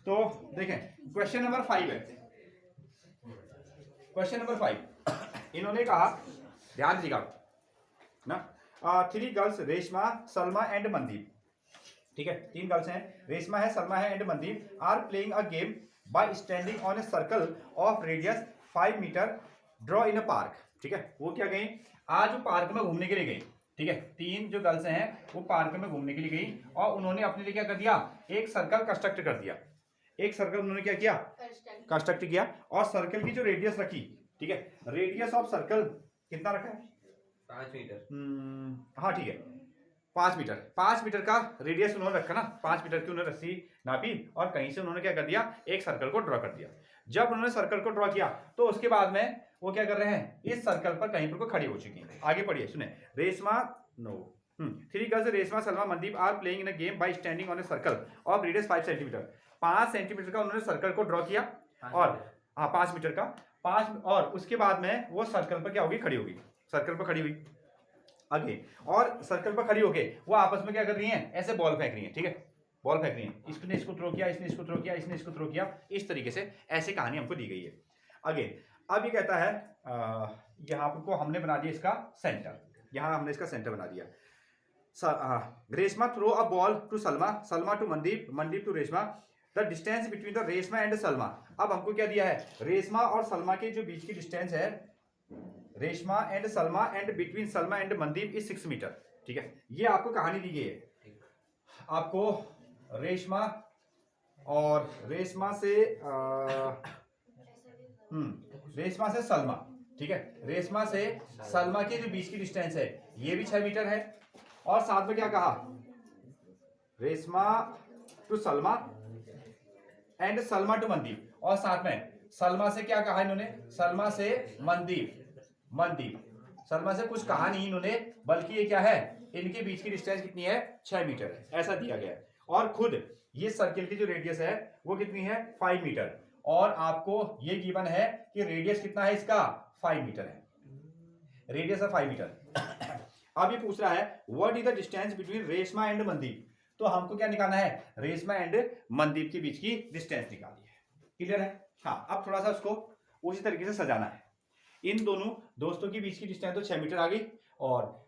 तो देखें question number 5 है। क्वेश्चन नंबर 5 इन्होंने कहा, ध्यान दीजिएगा ना, 3 गर्ल्स रेशमा, सलमा एंड मनदीप, ठीक है, 3 गर्ल्स हैं, रेशमा है, सलमा है and Mandeep, are playing a game by standing on a circle of radius 5 metre draw in a park. ठीक है, वो क्या गई, आज वो पार्क में घूमने के लिए गई। ठीक है, 3 जो गर्ल्स हैं वो पार्क में घूमने के लिए गई और उन्होंने अपने लिए क्या कर दिया, एक सर्कल कंस्ट्रक्ट कर दिया। एक सर्कल उन्होंने क्या किया, कंस्ट्रक्ट किया और सर्कल की जो रेडियस रखी, ठीक है, रेडियस ऑफ सर्कल कितना रखा है, 5 मीटर। हाँ ठीक है, 5 मीटर, 5 मीटर का रेडियस उन्होंने रखा ना, 5 मीटर की उन्होंने रस्सी नापी और कहीं से उन्होंने क्या कर दिया, एक सर्कल को ड्रॉ कर दिया। जब उन्होंने सर्कल को ड्रॉ किया तो उसके बाद में वो क्या कर रहे हैं, इस सर्कल पर कहीं पर को खड़ी हो चुकी है। आगे पढ़िए, सुने, Reshma no 3 girls Reshma, Salma, Mandeep are playing in a game by standing on a circle of radius 5 centimetre. 5 centimetre का उन्होंने सर्कल को ड्रॉ किया और 5 मीटर का 5, और उसके बाद में वो सर्कल पर क्या होगी, खड़ी होगी, सर्कल पर खड़ी हुई आगे, और सर्कल पर खड़ी होके वो आपस में क्या कर रही हैं, ऐसे बॉल फेंक रही हैं। ठीक है, बॉल फेंक रही हैं, इसने इसको थ्रो किया, इसने इसको थ्रो किया, इसने इसको थ्रो किया, इस तरीके से ऐसी कहानी हमको दी गई है। आगे अब ये कहता है यहाँ को हमने बना दिया इसका सेंटर, यहाँ हमने इसका सेंटर बना दिया। Reshma throw a ball to Salma, Salma to Mandeep, Mandeep to Reshma, the distance between the Reshma and Salma. अब हमको क्या दिया है, रेशमा और सलमा के जो बीच की डिस्टेंस है, Reshma and Salma and between Salma and Mandeep is 6 metre. ठीक है, ये आपको कहानी दी गई है, आपको रेशमा और रेशमा से रेशमा से सलमा, ठीक है, रेशमा से सलमा के जो बीच की डिस्टेंस है ये भी 6 मीटर है, और साथ में क्या कहा, Reshma to Salma and Salma to Mandeep, और साथ में सलमा से क्या कहा इन्होंने, सलमा से मनदीप, मनदीप, सलमा से कुछ कहा नहीं इन्होंने, बल्कि ये क्या है, इनके बीच की डिस्टेंस कितनी है, 6 मीटर है, ऐसा दिया गया है। और खुद ये सर्किल की जो रेडियस है वो कितनी है, 5 मीटर, और आपको ये गिवन है कि रेडियस कितना है इसका, 5 मीटर है, रेडियस है 5 मीटर। अब ये पूछ रहा है what is the distance between Reshma and Mandeep, तो हमको क्या निकालना है, रेशमा एंड मनदीप के बीच की डिस्टेंस निकालनी है। क्लियर है, हाँ, अब थोड़ा सा उसको उसी तरीके से सजाना है। इन दोनों दोस्तों के बीच की डिस्टेंस तो 6 मीटर आ गई, और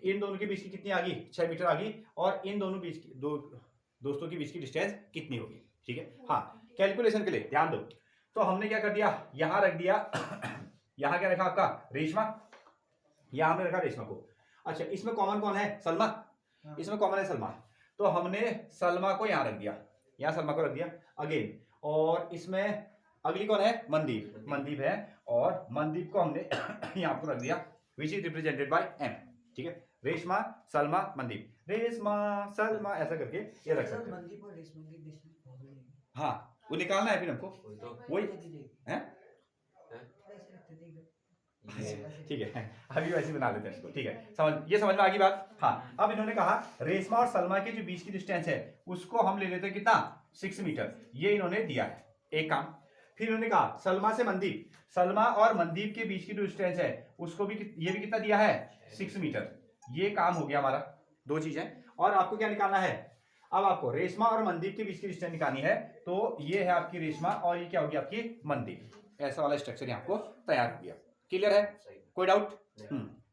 इन दोनों के बीच की कितनी आ गई, 6 मीटर आ गई, और इन दोनों बीच की दोस्तों के बीच की डिस्टेंस कितनी होगी। ठीक है, हाँ, कैलकुलेशन के लिए ध्यान दो, तो हमने क्या कर दिया, यहां रख दिया यहां क्या रखा आपका, रेशमा, यहां हमने रखा रेशमा को। अच्छा, इसमें कॉमन कौन है, सलमा, इसमें कॉमन है सलमा, तो हमने सलमा को यहां रख दिया, यहां सलमा को रख दिया अगेन, और इसमें अगली कौन है, मनदीप, मनदीप है, और मनदीप को हमने यहां पर रख दिया, which is represented by M. ठीक है, रेशमा, सलमा, मनदीप, रेशमा, सलमा, ऐसा करके ये रख सकते हैं। हाँ, वो निकालना है फिर हमको, वही है, ठीक है, अभी वैसे बना लेते हैं इसको। ठीक है, ये समझ में आ गई बात। हाँ, अब इन्होंने कहा रेशमा और सलमा के जो बीच की डिस्टेंस है उसको हम ले लेते हैं कितना, 6 मीटर, ये इन्होंने दिया है एक काम। फिर इन्होंने कहा सलमा से मनदीप, सलमा और मनदीप के बीच की जो डिस्टेंस है उसको भी, ये भी कितना दिया है, 6 मीटर, ये काम हो गया हमारा, 2 चीजें। और आपको क्या निकालना है, अब आपको रेशमा और मनदीप के बीच की डिस्टेंस निकालनी है, तो ये है आपकी रेशमा और ये क्या होगी आपकी मनदीप, ऐसा वाला स्ट्रक्चर आपको तैयार हो गया। क्लियर है, कोई डाउट?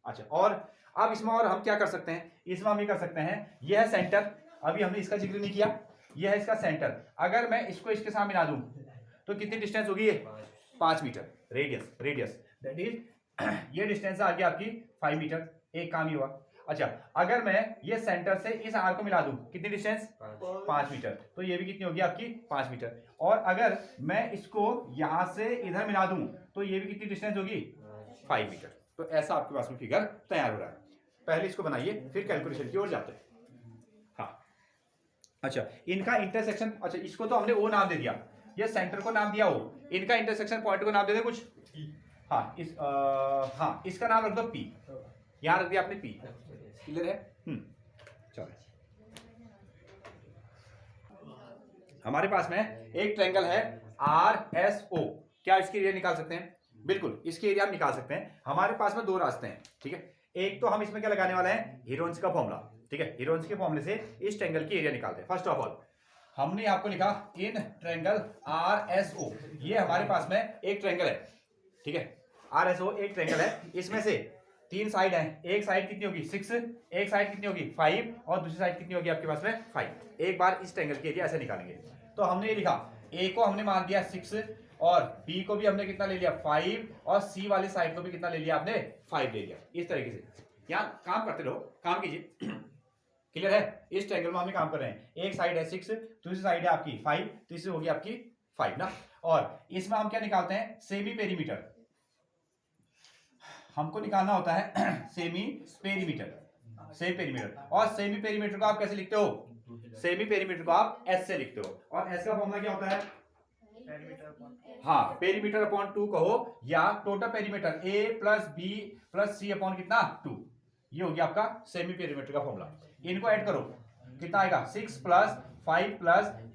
अच्छा, और अब इसमें और हम क्या कर सकते हैं, इसमें हम ये कर सकते हैं, यह है सेंटर, अभी हमने इसका जिक्र नहीं किया, यह है इसका सेंटर, अगर मैं इसको इसके साथ मिला दूं तो कितनी डिस्टेंस होगी, ये 5 metre, radius, radius that is ये डिस्टेंस आ गया आपकी 5 मीटर, एक काम ही हुआ। अच्छा, अगर मैं ये सेंटर से इस आर को मिला दूं, कितनी डिस्टेंस, 5 मीटर, तो ये भी कितनी होगी आपकी, 5 मीटर, और अगर मैं इसको यहां से इधर मिला दूं तो ये भी कितनी डिस्टेंस होगी, 5 मीटर। तो ऐसा आपके पास में फिगर तैयार हो रहा है। पहले इसको बनाइए, फिर कैलकुलेशन की ओर जाते हैं। हाँ, अच्छा, इनका इंटरसेक्शन, अच्छा इसको तो हमने ओ नाम दे दिया, ये सेंटर को नाम दिया ओ, इनका इंटरसेक्शन पॉइंट को नाम दे दे कुछ, हाँ, हाँ, इसका नाम रख दो पी, यहां रख दिया आपने पी। क्लियर है, चलो, हमारे पास में एक ट्रायंगल है RSO, क्या इसकी एरिया निकाल सकते हैं, बिल्कुल इसकी एरिया हम निकाल सकते हैं। हमारे पास में 2 रास्ते हैं। ठीक है, एक तो हम इसमें क्या लगाने वाले हैं, हीरोन्स का फॉर्मूला। ठीक है, हीरोन्स के फॉर्मूले से इस ट्रायंगल की एरिया निकालते हैं। फर्स्ट ऑफ ऑल हमने आपको लिखा इन ट्रायंगल RSO, ये हमारे पास में एक ट्रायंगल है, ठीक है, RSO एक ट्रायंगल है, इसमें से 3 साइड हैं, एक साइड कितनी होगी 6, एक साइड कितनी होगी 5 और दूसरी साइड कितनी होगी आपके पास में 5। एक बार इस ट्रायंगल के एरिया ऐसे निकालेंगे। तो हमने ये लिखा A को हमने मान दिया 6 और B को भी हमने कितना ले लिया 5 और C वाली साइड को भी कितना ले लिया आपने 5 ले लिया। इस तरीके से यहाँ काम करते रहो, काम कीजिए। क्लियर है? इस ट्रायंगल में हम काम कर रहे हैं, एक साइड है 6, दूसरी साइड है आपकी 5, तीसरी होगी आपकी 5 ना। और इसमें हम क्या निकालते हैं, सेमी पेरीमीटर हमको निकालना होता है सेमी पेरीमीटर, सेमी पेरीमीटर। और सेमी पेरीमीटर को आप कैसे लिखते हो, सेमी पेरीमीटर को आप S से लिखते हो, और S का फॉर्मूला क्या होता है, हाँ पेरीमीटर अपॉन 2 कहो, या total perimeter A plus B plus C upon कितना 2, ये हो गया आपका सेमी पेरीमीटर का फॉर्मूला। इनको ऐड करो कितना आएगा 6 प्लस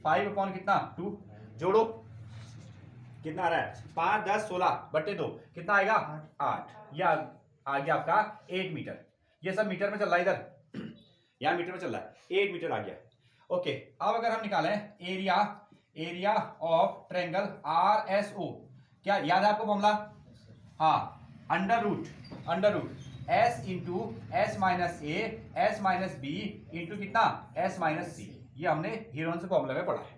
5 अपॉन कितना 2, जोड़ो कितना आ रहा है 5 10 16 बटे 2 कितना आएगा 8, या आ गया आपका 8 मीटर। ये सब मीटर में चल रहा है, इधर यहाँ मीटर में चल रहा है, 8 मीटर आ गया। ओके, अब अगर हम निकालें एरिया ऑफ ट्रायंगल RSO, क्या याद है आपको फॉर्मूला, हाँ under root S into S minus A S minus B into कितना S माइनस C, ये हमने हीरोन से फॉर्मूला में पढ़ा है।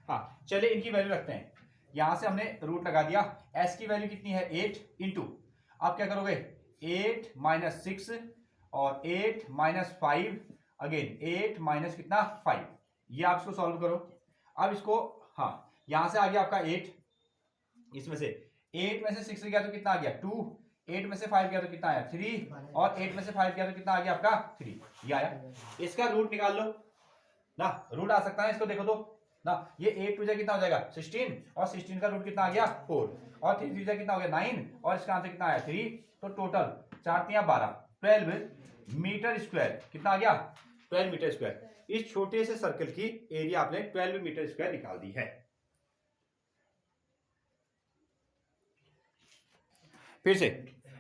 हाँ चलिए इनकी वैल्यू रखते हैं, यहां से हमने रूट लगा दिया, S की वैल्यू कितनी है 8 इंटू, आप क्या करोगे 8 माइनस 6 और 8 माइनस 5 अगेन 8 माइनस कितना 5, ये आप इसको सॉल्व करो। अब इसको हाँ यहां से आ गया आपका 8, इसमें से 8 में से 6 गया तो कितना आ गया 2, 8 में से 5 गया तो कितना आया 3 और 8 में से 5 गया तो कितना आ गया आपका 3, ये आया। इसका रूट निकाल लो ना, रूट आ सकता है इसको देखो तो ना, ये 8 टू जा कितना हो जाएगा 16 और 16 का रूट कितना आ गया 4 और 3 टू जा कितना हो गया 9 और इसका आंसर कितना आया 3, तो टोटल 4 3 12 12 मीटर स्क्वायर कितना आ गया 12 मीटर स्क्वायर। इस छोटे से सर्कल की एरिया आपने 12 मीटर स्क्वायर निकाल दी है। फिर से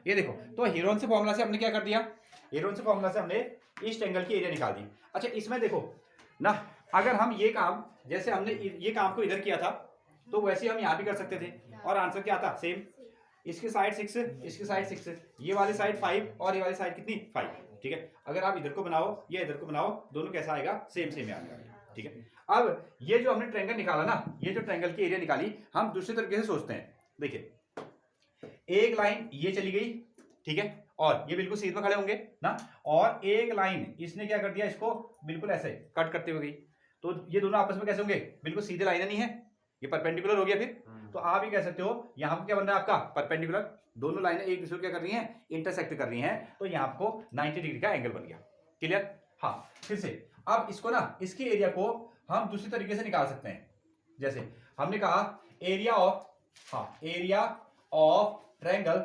ये देखो, तो हीरोन से फॉर्मूला से हमने क्या कर दिया, हीरोन से फॉर्मूला से हमने इस ट्रायंगल की एरिया निकाल दी। अच्छा इसमें देखो ना, अगर हम ये काम जैसे हमने ये काम को इधर किया था तो वैसे हम यहाँ भी कर सकते थे, और आंसर क्या था सेम, इसकी साइड 6 इसकी साइड 6, ये वाली साइड 5 और ये वाली साइड कितनी 5, ठीक है। अगर आप इधर को बनाओ या इधर को बनाओ, दोनों कैसा आएगा सेम आएगा, ठीक है। अब ये जो हमने ट्रायंगल निकाला ना, ये जो ट्रायंगल की एरिया निकाली, हम दूसरे तरीके से सोचते हैं। देखिए एक लाइन ये चली गई, ठीक है, और ये बिल्कुल सीधे में खड़े होंगे ना, और एक लाइन इसने क्या कर दिया, इसको बिल्कुल ऐसे कट करते हुए गई, तो ये दोनों आपस में कैसे होंगे, बिल्कुल सीधे लाइन नहीं है, ये परपेंडिकुलर हो गया। फिर तो आप ही कह सकते हो यहाँ पर क्या बन रहा है आपका परपेंडिकुलर, दोनों लाइनें एक दूसरे को क्या कर रही हैं इंटरसेक्ट कर रही हैं, तो यहाँ आपको 90 डिग्री का एंगल बन गया। क्लियर? हाँ फिर से अब इसको ना, इसके एरिया को हम दूसरी तरीके से निकाल सकते हैं। जैसे हमने कहा एरिया ऑफ, हाँ एरिया ऑफ ट्रायंगल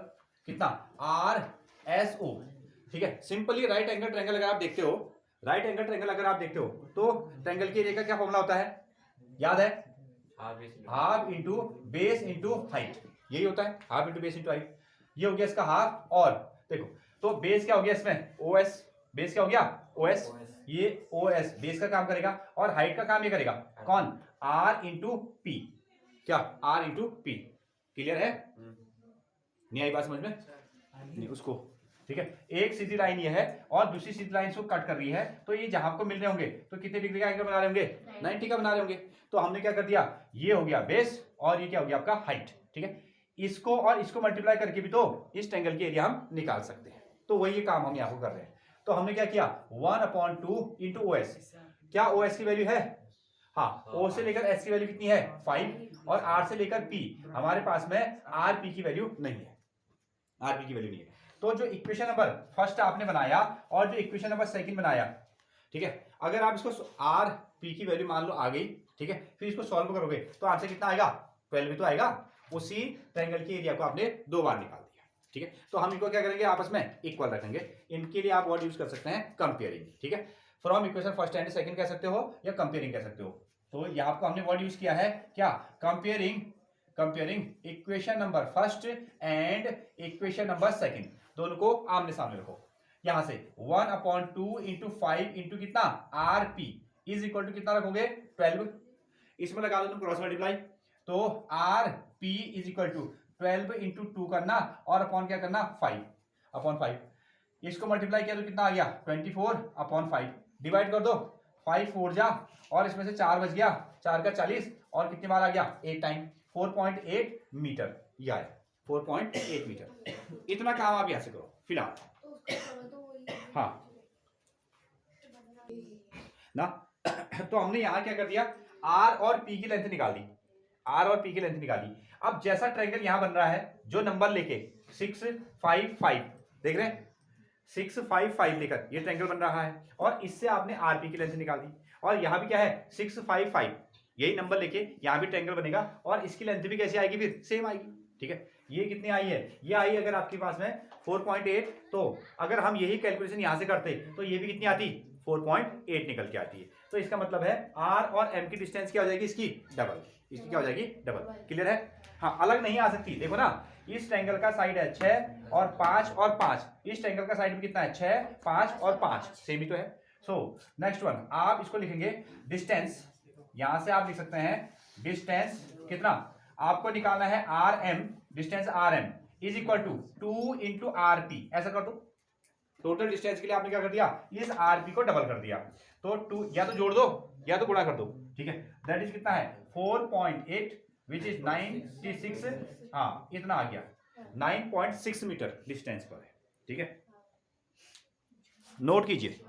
कितना RSO, ठीक है। सिंपली राइट एंगल ट्रायंगल अगर आप देखते हो, राइट एंगल ट्रायंगल अगर आप देखते हो तो ट्रायंगल के एरिया का क्या फॉर्मूला होता है, याद है, half into base into height, यही होता है, half into base into height. ये हो गया इसका हाफ, और देखो तो बेस क्या हो गया इसमें OS, बेस क्या हो गया OS, ये OS बेस का काम करेगा, और हाइट का काम ये करेगा कौन, R इंटू P, क्या R इंटू P। क्लियर है? नहीं आई बात समझ में? नहीं उसको, ठीक है। एक सीधी लाइन ये है और दूसरी सीधी लाइन इसको कट कर रही है, तो ये जहां आपको मिल रहे होंगे तो कितने डिग्री का एंगल बना रहे होंगे 90 का बना रहे होंगे। तो हमने क्या कर दिया, ये हो गया बेस और ये क्या हो गया आपका हाइट, ठीक है। इसको और इसको मल्टीप्लाई करके भी तो इस ट्रायंगल की एरिया हम निकाल सकते हैं, तो वही काम हम यहाँ को कर रहे हैं। तो हमने क्या किया 1/2 इंटू OS, क्या OS की वैल्यू है, हाँ O से लेकर S की वैल्यू कितनी है 5 और R से लेकर P, हमारे पास में RP की वैल्यू नहीं है, RP की वैल्यू नहीं है। तो जो इक्वेशन नंबर फर्स्ट आपने बनाया और जो इक्वेशन नंबर सेकंड बनाया, ठीक है, अगर आप इसको RP की वैल्यू मान लो आ गई, ठीक है, फिर इसको सॉल्व करोगे तो आंसर कितना आएगा 12 भी तो आएगा। उसी ट्रायंगल की एरिया को आपने 2 बार निकाल दिया, ठीक है। तो हम इनको क्या करेंगे, आपस में इक्वल रखेंगे। इनके लिए आप वर्ड यूज कर सकते हैं कंपेयरिंग, ठीक है। From equation first and second कह सकते हो या कंपेयरिंग कह सकते हो। तो यहाँ आपको हमने वर्ड यूज किया है क्या, comparing equation number first and equation number second, दोनों को आमने सामने रखो। यहां से 1/2 इंटू 5 इंटू कितना RP इज इक्वल टू कितना रखोगे 12, इसमें लगा दो तुम क्रॉस मल्टीप्लाई, तो R P is equal to 12 into 2 करना और अपॉन क्या करना 5 अपॉन 5, इसको मल्टीप्लाई किया तो कितना आ गया 24 अपॉन 5, डिवाइड कर दो 5 4 जा और इसमें से 4 बच गया, 4 का 40 और कितनी बार आ गया 8 टाइम, 4.8 मीटर, यह है 4.8 मीटर। इतना काम आप यहां से करो फिलहाल। हाँ ना तो हमने यहां क्या कर दिया, आर और पी की लेंथ निकाल दी, आर और पी की लेंथ निकाली। अब जैसा ट्रायंगल यहां बन रहा है, जो नंबर लेके 6 5 5 देख रहे हैं, 6 5 5 लेकर ये ट्रायंगल बन रहा है और इससे आपने आरपी की लेंथ निकाल दी, और यहां भी क्या है 6 5 5, यही नंबर लेके यहां भी ट्रायंगल बनेगा और इसकी लेंथ भी कैसी आएगी, फिर सेम आएगी। ठीक है, ये कितनी आई है, ये आई अगर आपके पास में 4.8, तो अगर हम यही कैलकुलेशन यहां से करते तो ये भी कितनी आती 4.8 निकल के आती है। तो इसका मतलब है आर और एम की डिस्टेंस क्या हो जाएगी, इसकी डबल, इसकी क्या हो जाएगी डबल। क्लियर है? हाँ, अलग नहीं आ सकती, देखो ना, इस ट्रायंगल का साइड है 6 और 5 और 5, इस ट्रायंगल का साइड भी कितना है 6 5 और 5, सेम ही तो है। सो नेक्स्ट वन, आप इसको लिखेंगे डिस्टेंस, यहां से आप लिख सकते हैं डिस्टेंस कितना आपको निकालना है, R M, distance R M is equal to 2 into R P, ऐसा कर दो। टोटल डिस्टेंस के लिए आपने क्या कर दिया, इस आरपी को डबल कर दिया, तो 2 या तो जोड़ दो या तो गुणा कर दो। ठीक है, दैट इज कितना है 4.8 विच इज 96, हाँ इतना आ गया 9.6 मीटर डिस्टेंस पर है। ठीक है, नोट कीजिए।